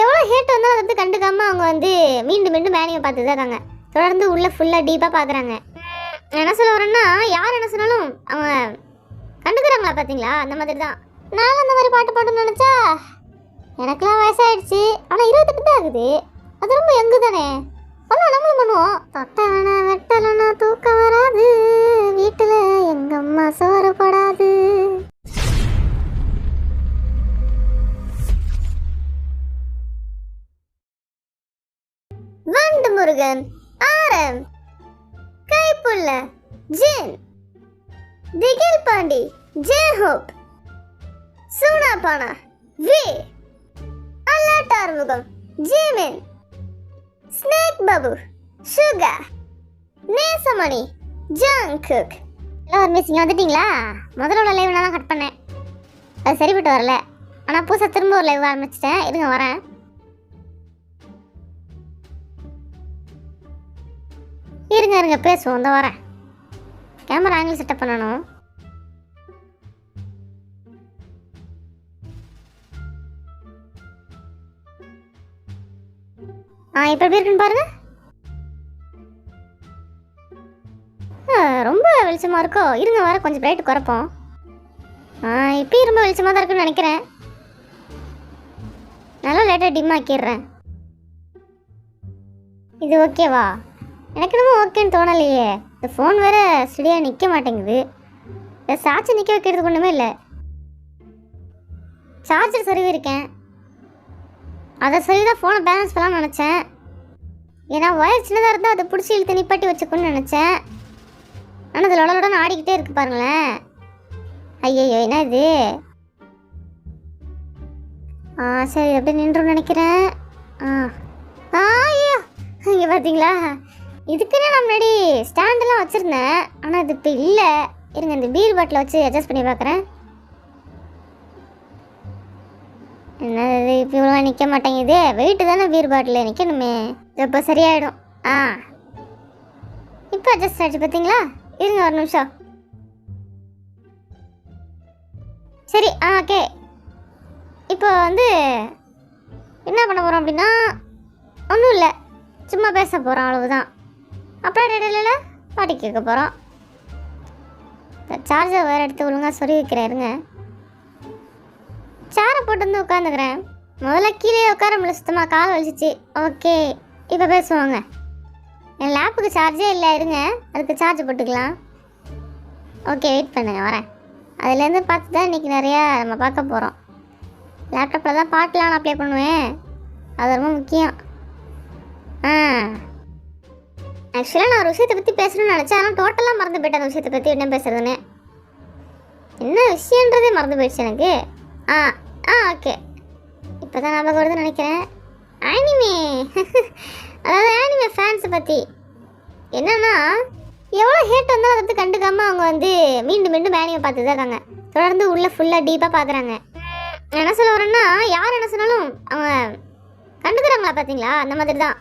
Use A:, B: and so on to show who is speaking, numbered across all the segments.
A: எவ்வளோ ஹேட் வந்தாலும் அதை வந்து கண்டுக்காமல் அவங்க வந்து மீண்டும் மீண்டும் வேலையை பார்த்து தான் இருக்காங்க. தொடர்ந்து உள்ள ஃபுல்லாக டீப்பாக பார்க்குறாங்க. என்ன சொல்ல வரேன்னா, யார் என்ன சொன்னாலும் அவங்க கண்டுக்கிறாங்களா பார்த்தீங்களா? அந்த மாதிரி தான் நான் அந்த மாதிரி பாட்டு பாடணும்னு நினச்சா எனக்கெல்லாம் வயசாகிடுச்சு. ஆனால் 28 தான் ஆகுது. அது ரொம்ப எங்கு தானே. ஆனால் நம்மளும் பண்ணுவோம். தொட்டவன வெட்டலனா தூக்கம் வராது, வீட்டில் எங்கள் அம்மா சோறு படாது. வண்டு முருகன், ஆரம், Kaippulla, Jin, Thigil Pandi, J Hope, Soonapaana, V, அல்லாட்டார்முகம், Jimin, snake Babu, Suga, Nesamani, Jungkook. எல்லாரும் மிஸ்ஸிங்க வந்துட்டீங்களா? முதலோட லைவ் நான் தான் கட் பண்ணேன். அது சரிப்பட்டு வரல. ஆனால் புதுசாக திரும்ப ஒரு லைவ் ஆரம்பிச்சிட்டேன். இருங்க வரேன். இருங்க பேசுவோம். இந்த வரேன். கேமரா ஆங்கிள் செட்டப் பண்ணணும். இப்போ எப்படி இருக்குன்னு பாருங்க. ரொம்ப வெளிச்சமாக இருக்கோ? இருங்க வர கொஞ்சம் பிரைட் குறைப்போம். இப்பயும் ரொம்ப வெளிச்சமாக தான் இருக்குன்னு நினைக்கிறேன். நல்லா லைட்டாக டிம் ஆக்கிடுறேன். இது ஓகேவா? எனக்கு என்னமோ ஓகேன்னு தோணலையே. இந்த ஃபோன் வேறு ஸ்டடியாக நிற்க மாட்டேங்குது. இதை சார்ஜ் நிற்க வைக்கிறதுக்கு ஒன்றுமே இல்லை. சார்ஜர் சொருவி இருக்கேன். அதை சொல்லி தான் ஃபோனை பேலன்ஸ் பண்ணலாம்னு நினச்சேன். ஏன்னா ஒயர் சின்னதாக இருந்தால் அதை பிடிச்சி இழுத்து நிப்பாட்டி வச்சுக்கணும்னு நினச்சேன். ஆனால் அது லொடலோடன்னு ஆடிக்கிட்டே இருக்குது பாருங்களேன். ஐயோ என்ன இது? சரி அப்படியே நின்றுன்னு நினைக்கிறேன். ஐயோ இங்கே பார்த்தீங்களா? இதுக்குன்னே நான் முன்னாடி ஸ்டாண்டெல்லாம் வச்சுருந்தேன். ஆனால் இது இப்போ இல்லை. இருங்க இந்த பீர் பாட்டில் வச்சு அட்ஜஸ்ட் பண்ணி பார்க்குறேன். என்னது இப்போ இவ்வளோ நிற்க மாட்டேங்குது. வெயிட்டு தானே பீர் பாட்டில் நிற்கணுமே. இப்போ சரியாயிடும். இப்போ அட்ஜஸ்ட் ஆகிடுச்சு பார்த்தீங்களா? இருங்க ஒரு நிமிஷம். சரி ஓகே. இப்போ வந்து என்ன பண்ண போகிறோம் அப்படின்னா, ஒன்றும் இல்லை, சும்மா பேச போகிறோம் அவ்வளவுதான். அப்புறம் இடையில பாட்டி கேட்க போகிறோம். சார்ஜர் வேறு எடுத்து ஒழுங்காக சொல்லி வைக்கிறேன். இருங்க சேரை போட்டு வந்து உட்காந்துக்கிறேன். முதல்ல கீழே உட்கார முடியல, சுத்தமாக கால் வலிச்சிச்சு. ஓகே இப்போ பேசுவாங்க. என் லேப்புக்கு சார்ஜே இல்லை. இருங்க அதுக்கு சார்ஜ் போட்டுக்கலாம். ஓகே வெயிட் பண்ணுங்க வரேன். அதுலேருந்து பார்த்து தான் இன்றைக்கி நிறையா நம்ம பார்க்க போகிறோம். லேப்டாப்பில் தான் பாட்டெலாம் நான் அப்ளை பண்ணுவேன். அது ரொம்ப முக்கியம். ஆக்சுவலாக நான் ஒரு விஷயத்தை பற்றி பேசணும்னு நினச்சேன். ஆனால் டோட்டலாக மறந்து போயிட்டேன். அந்த விஷயத்தை பற்றி என்ன பேசுகிறதுன்னு. என்ன விஷயன்றதே மறந்து போயிடுச்சு எனக்கு. ஓகே இப்போ தான் ஞாபகம் வருதுன்னு நினைக்கிறேன். ஆனிமே அதாவது ஆனிமே ஃபேன்ஸை பற்றி என்னன்னா, எவ்வளோ ஹேட் வந்தாலும் அதை வந்து கண்டுக்காமல் அவங்க வந்து மீண்டும் மீண்டும் ஆனிமே பார்த்து தான் இருக்காங்க. தொடர்ந்து உள்ள ஃபுல்லாக டீப்பாக பார்க்குறாங்க. என்ன சொல்ல வரேன்னா, யார் என்ன சொன்னாலும் அவங்க கண்டுக்கிறாங்களா பார்த்தீங்களா? அந்த மாதிரி தான்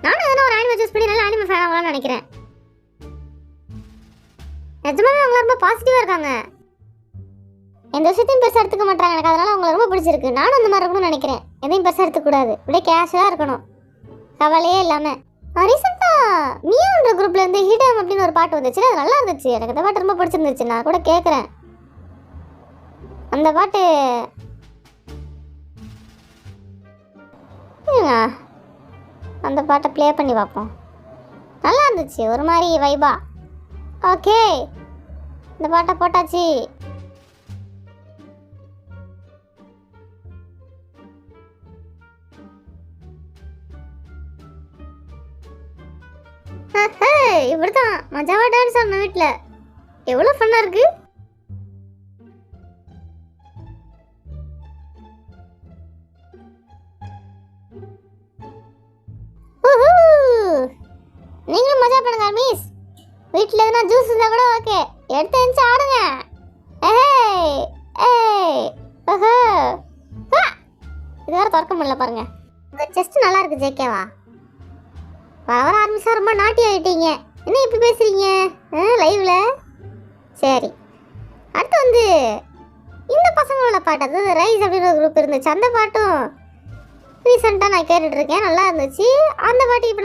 A: நானும் எதனா ஒரு ஆனிமே சூஸ் பண்ணி நல்லா ஆனிமே ஃபேன் ஆகலாம்னு நினைக்கிறேன். நிஜமாவே அவங்கள ரொம்ப பாசிட்டிவாக இருக்காங்க. எந்த விஷயத்தையும் பெருசாக எடுத்துக்க மாட்டாங்க. எனக்கு அதனால் அவங்கள ரொம்ப பிடிச்சிருக்கு. நானும் அந்த மாதிரி இருக்கணும்னு நினைக்கிறேன். எதையும் பெருசாக எடுத்துக்கூடாது, அப்படியே கேஷுவலாக இருக்கணும், கவலையே இல்லாமல். ரீசெண்டாக மியான்ற குரூப்பில் இருந்து ஹீடம் அப்படின்னு ஒரு பாட்டு வந்துச்சு. அது நல்லா இருந்துச்சு. எனக்கு அந்த பாட்டு ரொம்ப பிடிச்சிருந்துச்சு. நான் கூட கேட்குறேன் அந்த பாட்டு. அந்த பாட்டை ப்ளே பண்ணி பார்ப்போம். நல்லா இருந்துச்சு, ஒரு மாதிரி வைபா. ஓகே இந்த பாட்டை போட்டாச்சு. இப்படிதான் மஜாவா டான்ஸ் ஆடணும் வீட்டில். எவ்வளோ ஃபன்னாக இருக்கு. நீங்களும் மஜா பண்ணுங்க மிஸ். வீட்டில் எதுனா ஜூஸ் இருந்தால் கூட ஓகே, எடுத்து எழுந்து ஆடுங்க. இது வேறு திறக்க முடியல பாருங்க. உங்கள் செஸ்ட் நல்லா இருக்கு ஜேகேவா. வர ஆரம்பிச்சா ரொம்ப நாட்டி ஆகிட்டீங்க. என்ன இப்படி பேசுகிறீங்க லைவில்? சரி அடுத்து வந்து இந்த பசங்களோட பாட்டு, அதாவது ரைஸ் அப்படின்னு ஒரு குரூப் இருந்துச்சு, அந்த பாட்டும் ரீசெண்டாக நான் கேட்டுட்டு இருக்கேன், நல்லா இருந்துச்சு. அந்த பாட்டு இப்போ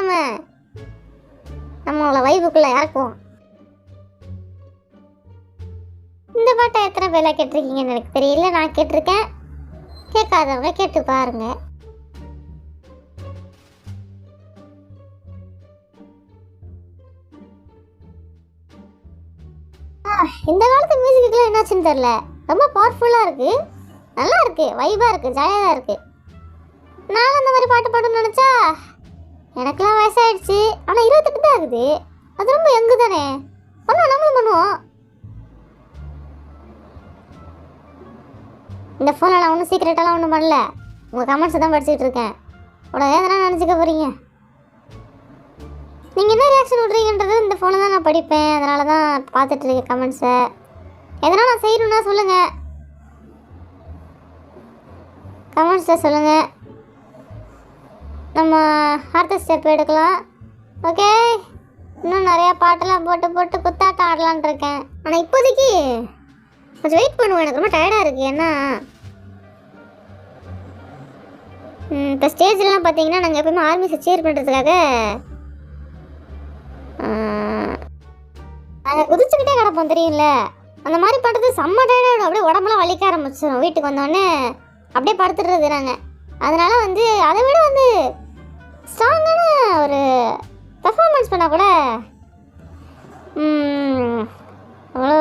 A: நம்மளோட வைபுக்குள்ளே இறக்குவோம். இந்த பாட்டை எத்தனை பேர்லாம் கேட்டிருக்கீங்கன்னு எனக்கு தெரியல, நான் கேட்டிருக்கேன். கேட்காதவங்க கேட்டு பாருங்க. இந்த காலத்து மியூசிக்குலாம் என்னாச்சுன்னு தெரியல, ரொம்ப பவர்ஃபுல்லாக இருக்குது, நல்லா இருக்குது, வைபாக இருக்குது, ஜாலியாக தான் இருக்குது. நான் அந்த மாதிரி பாட்டு பாடணும்னு நினச்சா எனக்கெல்லாம் வயசாகிடுச்சு. ஆனால் 28 தான் ஆகுது, அது ரொம்ப யங்கு தானே. பண்ணோம், நம்மளும் பண்ணுவோம். இந்த ஃபோனில் நான் ஒன்றும் சீக்கிரட்டெல்லாம் ஒன்றும் பண்ணல, உங்கள் கமெண்ட்ஸை தான் படிச்சுட்டு இருக்கேன். உடனே எதனா நினச்சிக்க போகிறீங்க. நீங்கள் என்ன ரியாக்ஷன் விட்றீங்கன்றது இந்த ஃபோனை தான் நான் படிப்பேன், அதனால தான் பார்த்துட்ருக்கேன் கமெண்ட்ஸை. எதனா நான் செய்யணுன்னா சொல்லுங்கள், கமெண்ட்ஸில் சொல்லுங்கள், நம்ம அடுத்த ஸ்டெப் எடுக்கலாம். ஓகே, இன்னும் நிறையா பாட்டெல்லாம் போட்டு குத்தாட்டம் ஆடலான் இருக்கேன். ஆனால் இப்போதைக்கு கொஞ்சம் வெயிட் பண்ணுவேன், எனக்கு ரொம்ப டயர்டாக இருக்குது. ஏன்னா இப்போ ஸ்டேஜ்லாம் பார்த்தீங்கன்னா நாங்கள் எப்போயுமே ஆர்மிஸை சேர் பண்ணுறதுக்காக நாங்கள் குதிச்சுக்கிட்டே கிடப்போம், தெரியும்ல. அந்த மாதிரி பண்ணுறது செம்ம டயர்டாகிடும், அப்படியே உடம்புலாம் வலிக்க ஆரம்பிச்சிடும். வீட்டுக்கு வந்தோடனே அப்படியே படுத்துடுறது நாங்கள். அதனால் அதை விட ஸ்ட்ராங்கான ஒரு பெர்ஃபார்மன்ஸ் பண்ணால் கூட அவ்வளோ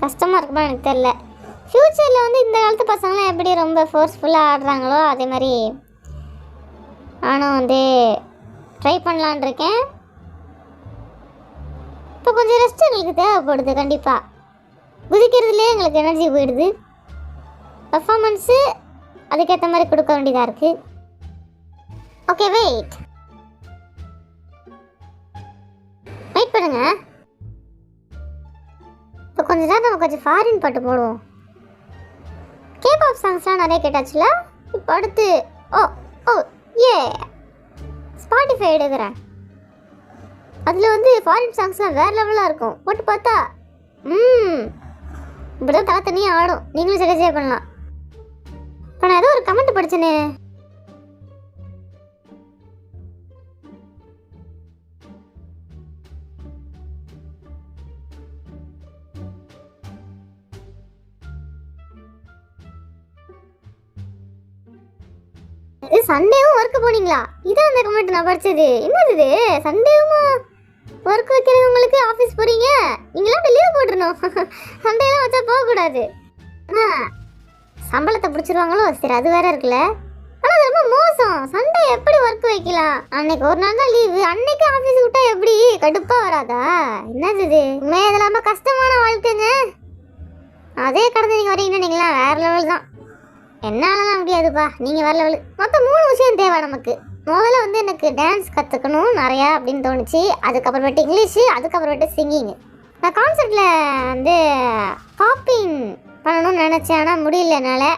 A: கஷ்டமாக இருக்குமா எனக்கு தெரில. ஃப்யூச்சரில் இந்த காலத்து பசங்களாம் எப்படி ரொம்ப ஃபோர்ஸ்ஃபுல்லாக ஆடுறாங்களோ அதே மாதிரி நானும் ட்ரை பண்ணலான் இருக்கேன். இப்போ கொஞ்சம் ரெஸ்ட் எங்களுக்கு தேவைப்படுது. கண்டிப்பாக குதிக்கிறதுலேயே எங்களுக்கு எனர்ஜி போயிடுது. பர்ஃபார்மன்ஸு அதுக்கேற்ற மாதிரி கொடுக்க வேண்டியதாக இருக்குது. ஓகே, வெயிட் பண்ணுங்க. இப்போ கொஞ்சம் நேரம் நம்ம கொஞ்சம் ஃபாரின் பாட்டு போடுவோம். கேபாப் சாங்ஸ்லாம் நிறைய கேட்டாச்சுல. இப்போ அடுத்து ஸ்பாட்டிஃபை எடுக்கிறேன். அதில் ஃபாரின் சாங்ஸ்லாம் வேறு லெவலாக இருக்கும். போட்டு பார்த்தா இப்படிதான் தலை தனியாக ஆடும். நீங்களும் செகஜே பண்ணலாம். இப்போ நான் ஏதோ ஒரு கமெண்ட் படித்தேனே, சண்டேவும் ஒர்க்கு போனீங்களா? இதான் அந்த கமெண்ட் நான் படிச்சது. என்னது இது, சண்டேவுமா ஒர்க் வைக்கிறவங்களுக்கு ஆஃபீஸ் போகிறீங்க, நீங்களாம் லீவ் போட்டுருணும். சண்டேலாம் வச்சா போகக்கூடாது. சம்பளத்தை பிடிச்சிருவாங்களோ, சரி அது வேற இருக்குல்ல. ஆனால் அது ரொம்ப மோசம். சண்டே எப்படி ஒர்க் வைக்கலாம்? அன்னைக்கு ஒரு நாள் தான் லீவு, அன்னைக்கு ஆஃபீஸ் விட்டா எப்படி கடுப்பாக வராதா? என்னது இது, உண்மையாக இது இல்லாமல் கஷ்டமான வாழ்க்கைங்க. அதே கடந்து நீங்கள் வரீங்கன்னு வேற லெவல் தான். என்னாலலாம் முடியாதுப்பா, நீங்கள் வேற லெவலு. மொத்தம் 3 விஷயம் தேவை நமக்கு. முதல்ல எனக்கு டான்ஸ் கற்றுக்கணும் நிறையா அப்படின்னு தோணுச்சு. அதுக்கப்புறமேட்டு இங்கிலீஷு, அதுக்கப்புறமேட்டு சிங்கிங்கு. நான் கான்சர்ட்டில் காப்பிங் பண்ணணும்னு நினச்சேன், ஆனால் முடியல என்னால்.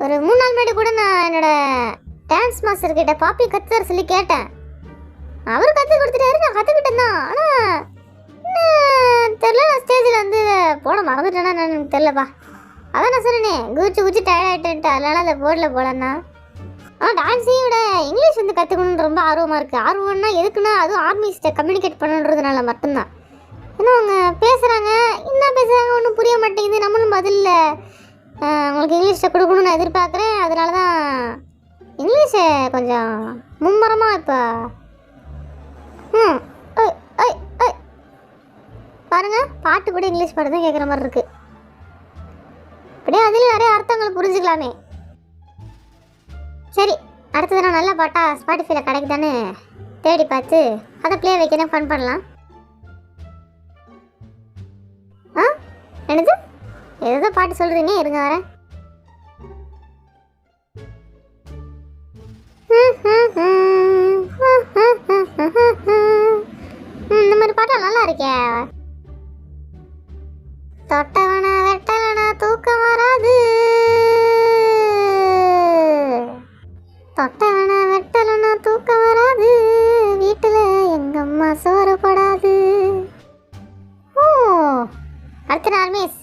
A: ஒரு 3 நாள் முன்னாடி கூட நான் என்னோடய டான்ஸ் மாஸ்டர்கிட்ட பாப்பி கற்றுற சொல்லி கேட்டேன். அவர் கற்றுக் கொடுத்துட்டாரு, நான் கற்றுக்கிட்டேன் தான். ஆனால் தெரில, நான் ஸ்டேஜில் போட மறந்துட்டேன்னா நான் தெரிலப்பா. அதான் நான் சொன்னேனே, குச்சி டயர்ட் ஆகிட்டேன்ட்டு, அதனால அந்த போர்டில் போகலன்னா. ஆனால் டான்ஸையும் விட இங்கிலீஷ் கற்றுக்கணுன்னு ரொம்ப ஆர்வமாக இருக்குது. ஆர்வம்னா எதுக்குன்னா, அதுவும் ஆர்மிஸ்ட்டை கம்யூனிகேட் பண்ணுன்றதுனால மட்டும்தான். ஏன்னா அவங்க பேசுகிறாங்க, என்ன பேசுகிறாங்க ஒன்றும் புரிய மாட்டேங்குது. நம்மளும் பதில் உங்களுக்கு இங்கிலீஷை கொடுக்கணும்னு நான் எதிர்பார்க்குறேன். அதனால தான் இங்கிலீஷை கொஞ்சம் மும்மரமாக இப்போ பாருங்கள், பாட்டு கூட இங்கிலீஷ் பாட்டு தான் கேட்குற மாதிரி இருக்குது. அப்படியே அதில் நிறைய அர்த்தங்களை புரிஞ்சுக்கலாமே. சரி, அடுத்தது நான் நல்ல பாட்டா ஸ்பாட்டிஃபைல கிடைக்குதானே தேடி பார்த்து அதை ப்ளே வைக்கணும், ஃபன் பண்ணலாம். என்னது ஏதோ பாட்டு சொல்கிறீங்க, இருங்க வரேன். இந்த மாதிரி பாட்டா நல்லா இருக்கே. தொட்டவன வெட்டவன தூக்கம் வராது, தொட்டவன வெட்டலனா தூக்கம் வராது, வீட்டில் எங்க அம்மா சோறு போடாது. அடுத்த நாள் மிஸ்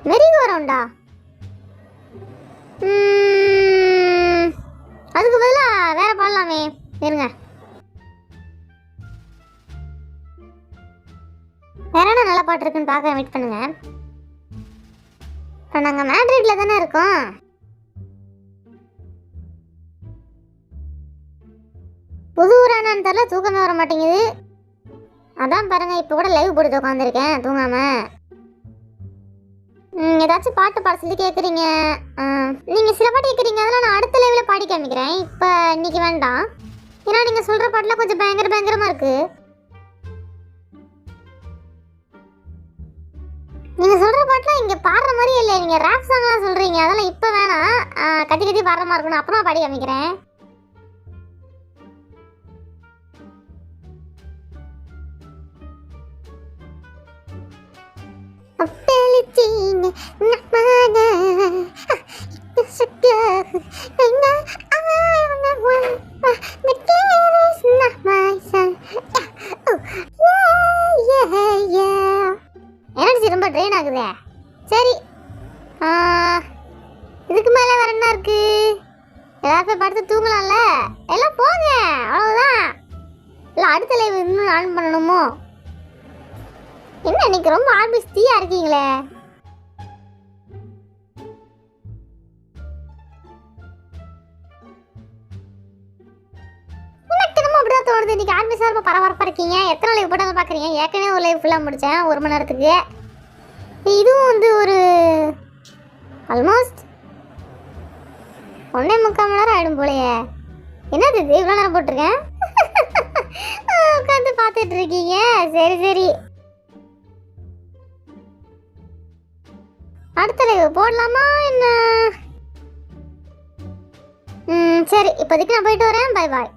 A: மெரிகோ ரவுண்டா? அதுக்கு பதிலாக வேற பாடலாமே. இருங்க, வேற என்ன நல்ல பாட்டு இருக்குன்னு பார்க்க வெயிட் பண்ணுங்க. இப்போ நாங்கள் மேட்ரிட்ல தானே இருக்கோம். புது ஊரானான்னு தெரியல, தூக்கமே வர மாட்டேங்குது. அதான் பாருங்க, இப்போ கூட லைவ் போட்டு உட்காந்துருக்கேன் தூங்காம. ஏதாச்சும் பாட்டு பாட சொல்லி கேட்குறீங்க. நீங்கள் சில பாட்டு கேட்குறீங்க, அதெல்லாம் நான் அடுத்த லைவில் பாடி காமிக்கிறேன். இப்போ இன்னைக்கு வேண்டாம், ஏன்னா நீங்கள் சொல்கிற பாட்டுலாம் கொஞ்சம் பயங்கரமாக இருக்குது. நீங்கள் சொல்கிற பாட்டுலாம் இங்கே பாடுற மாதிரியே இல்லை. நீங்கள் ரேப் சாங்லாம் சொல்கிறீங்க, அதெல்லாம் இப்போ வேணாம். கத்தி கத்தி பாடுற மாதிரி இருக்கணும், அப்புறமா பாடி காமிக்கிறேன். எனர்ஜி ரொம்ப ட்ரெயின் ஆகுதே. சரி, இதுக்கு மேலே வேற என்ன இருக்கு? எல்லாரும் போய் படுத்து தூங்கலாம்ல. எல்லாம் போங்க, அவ்வளோதான். இல்லை அடுத்த லைவ் இன்னும் ஆன் பண்ணணுமோ என்ன? இன்னைக்கு ரொம்ப ஆர்பிஸ் தீயா இருக்கீங்களே. எனக்கு நம்ம அப்படிதான் தோணுது. இன்னைக்கு ஆர்பிஸா ரொம்ப பரபரப்பா இருக்கீங்க. எத்தனை லைவ் போட்டாலும் பாக்குறீங்க. ஏற்கனவே ஒரு லைவ் ஃபுல்லா முடிச்சேன் 1 மணி நேரத்துக்கு. இதுவும் வந்து ஒரு ஆல்மோஸ்ட் 1.25 மணி நேரம் ஆயிடும் போலயே. என்னது இது இவ்வளோ நேரம் போட்டிருக்கேன்? உட்காந்து பார்த்துட்டு இருக்கீங்க. சரி சரி, அடுத்த லைவ் போடலாமா என்ன? சரி, இப்போதைக்கு நான் போயிட்டு வரேன். Bye bye.